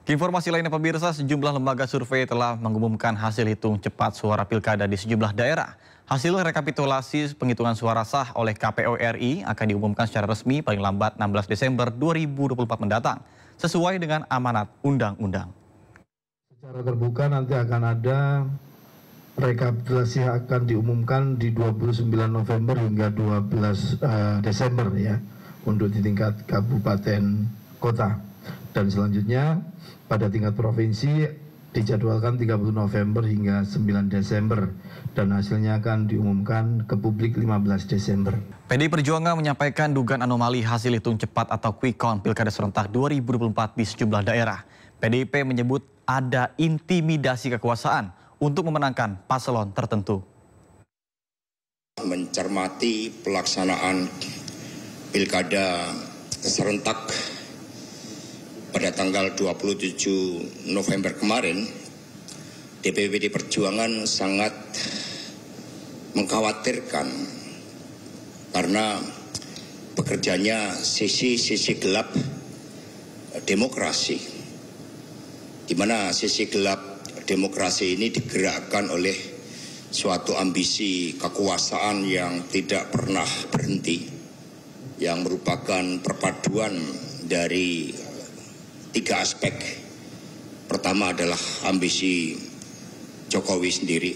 Informasi lainnya pemirsa, sejumlah lembaga survei telah mengumumkan hasil hitung cepat suara pilkada di sejumlah daerah. Hasil rekapitulasi penghitungan suara sah oleh KPU RI akan diumumkan secara resmi paling lambat 16 Desember 2024 mendatang, sesuai dengan amanat undang-undang. Secara terbuka nanti akan ada rekapitulasi akan diumumkan di 29 November hingga 12 Desember ya, untuk di tingkat kabupaten kota. Dan selanjutnya pada tingkat provinsi dijadwalkan 30 November hingga 9 Desember dan hasilnya akan diumumkan ke publik 15 Desember. PDI Perjuangan menyampaikan dugaan anomali hasil hitung cepat atau quick count Pilkada serentak 2024 di sejumlah daerah. PDIP menyebut ada intimidasi kekuasaan untuk memenangkan paslon tertentu. Mencermati pelaksanaan Pilkada serentak pada tanggal 27 November kemarin, DPP PDI Perjuangan sangat mengkhawatirkan karena bekerjanya sisi-sisi gelap demokrasi, di mana sisi gelap demokrasi ini digerakkan oleh suatu ambisi kekuasaan yang tidak pernah berhenti, yang merupakan perpaduan dari tiga aspek. Pertama adalah ambisi Jokowi sendiri.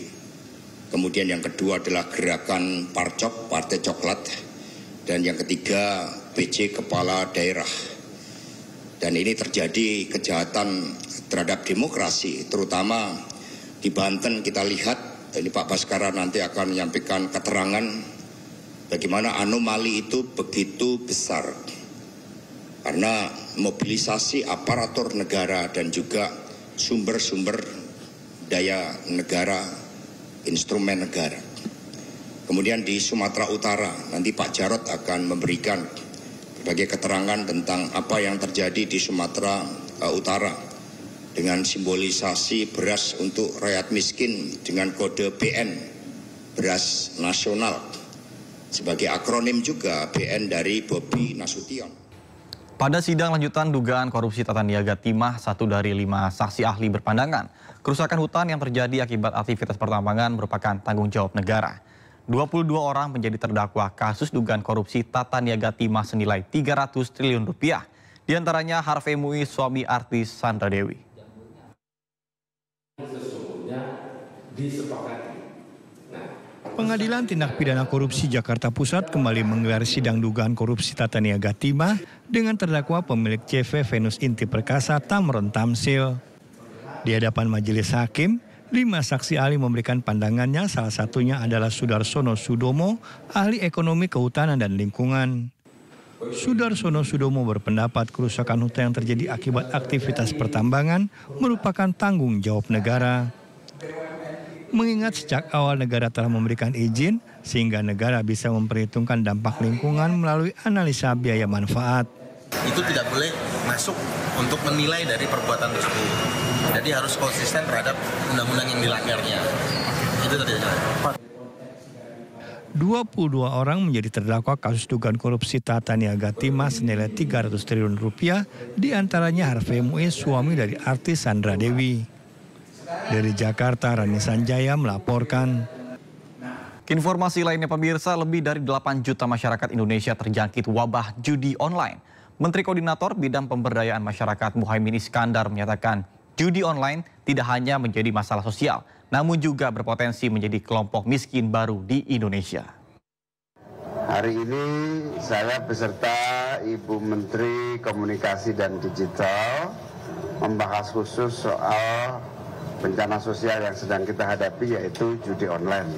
Kemudian yang kedua adalah gerakan Parcok, Partai Coklat. Dan yang ketiga PJ Kepala Daerah. Dan ini terjadi kejahatan terhadap demokrasi, terutama di Banten. Kita lihat, ini Pak Baskara nanti akan menyampaikan keterangan bagaimana anomali itu begitu besar. Karena mobilisasi aparatur negara dan juga sumber-sumber daya negara, instrumen negara. Kemudian di Sumatera Utara, nanti Pak Jarod akan memberikan berbagai keterangan tentang apa yang terjadi di Sumatera Utara dengan simbolisasi beras untuk rakyat miskin dengan kode BN, beras nasional, sebagai akronim juga BN dari Bobi Nasution. Pada sidang lanjutan dugaan korupsi tata niaga timah, 1 dari 5 saksi ahli berpandangan kerusakan hutan yang terjadi akibat aktivitas pertambangan merupakan tanggung jawab negara. 22 orang menjadi terdakwa kasus dugaan korupsi tata niaga timah senilai 300 triliun rupiah. Di antaranya Harvey Muiz, suami artis Sandra Dewi. Pengadilan Tindak Pidana Korupsi Jakarta Pusat kembali menggelar sidang dugaan korupsi tata niaga timah dengan terdakwa pemilik CV Venus Inti Perkasa Tamron Tamsil. Di hadapan majelis hakim, 5 saksi ahli memberikan pandangannya, salah satunya adalah Sudarsono Sudomo, ahli ekonomi kehutanan dan lingkungan. Sudarsono Sudomo berpendapat kerusakan hutan yang terjadi akibat aktivitas pertambangan merupakan tanggung jawab negara. Mengingat sejak awal negara telah memberikan izin sehingga negara bisa memperhitungkan dampak lingkungan melalui analisa biaya manfaat. Itu tidak boleh masuk untuk menilai dari perbuatan tersebut. Jadi harus konsisten terhadap undang-undang yang dilanggarnya. Itu terjadi. 22 orang menjadi terdakwa kasus dugaan korupsi tata niaga timah senilai 300 triliun rupiah, diantaranya Harvey Muiz, suami dari artis Sandra Dewi. Dari Jakarta, Rani Sanjaya melaporkan. Informasi lainnya pemirsa, lebih dari 8 juta masyarakat Indonesia terjangkit wabah judi online. Menteri Koordinator Bidang Pemberdayaan Masyarakat Muhaimin Iskandar menyatakan judi online tidak hanya menjadi masalah sosial, namun juga berpotensi menjadi kelompok miskin baru di Indonesia. Hari ini saya beserta Ibu Menteri Komunikasi dan Digital membahas khusus soal bencana sosial yang sedang kita hadapi, yaitu judi online.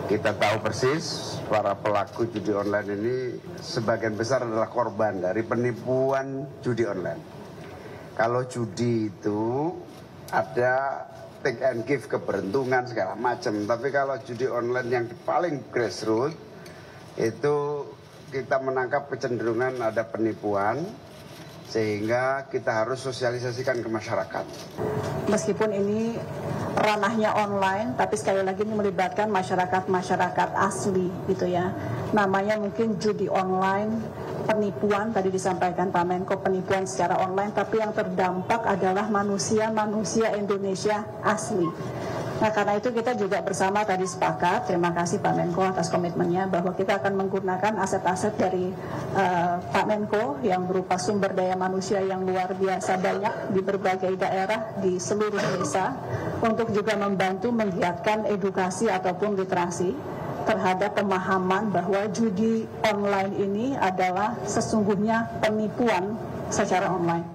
Kita tahu persis para pelaku judi online ini sebagian besar adalah korban dari penipuan judi online. Kalau judi itu ada take and give, keberuntungan segala macam, tapi kalau judi online yang paling grassroots itu kita menangkap kecenderungan ada penipuan, sehingga kita harus sosialisasikan ke masyarakat. Meskipun ini ranahnya online, tapi sekali lagi ini melibatkan masyarakat asli gitu ya. Namanya mungkin judi online, penipuan, tadi disampaikan Pak Menko, penipuan secara online, tapi yang terdampak adalah manusia-manusia Indonesia asli. Nah, karena itu kita juga bersama tadi sepakat, terima kasih Pak Menko atas komitmennya, bahwa kita akan menggunakan aset-aset dari Pak Menko yang berupa sumber daya manusia yang luar biasa banyak di berbagai daerah di seluruh desa, untuk juga membantu menggiatkan edukasi ataupun literasi terhadap pemahaman bahwa judi online ini adalah sesungguhnya penipuan secara online.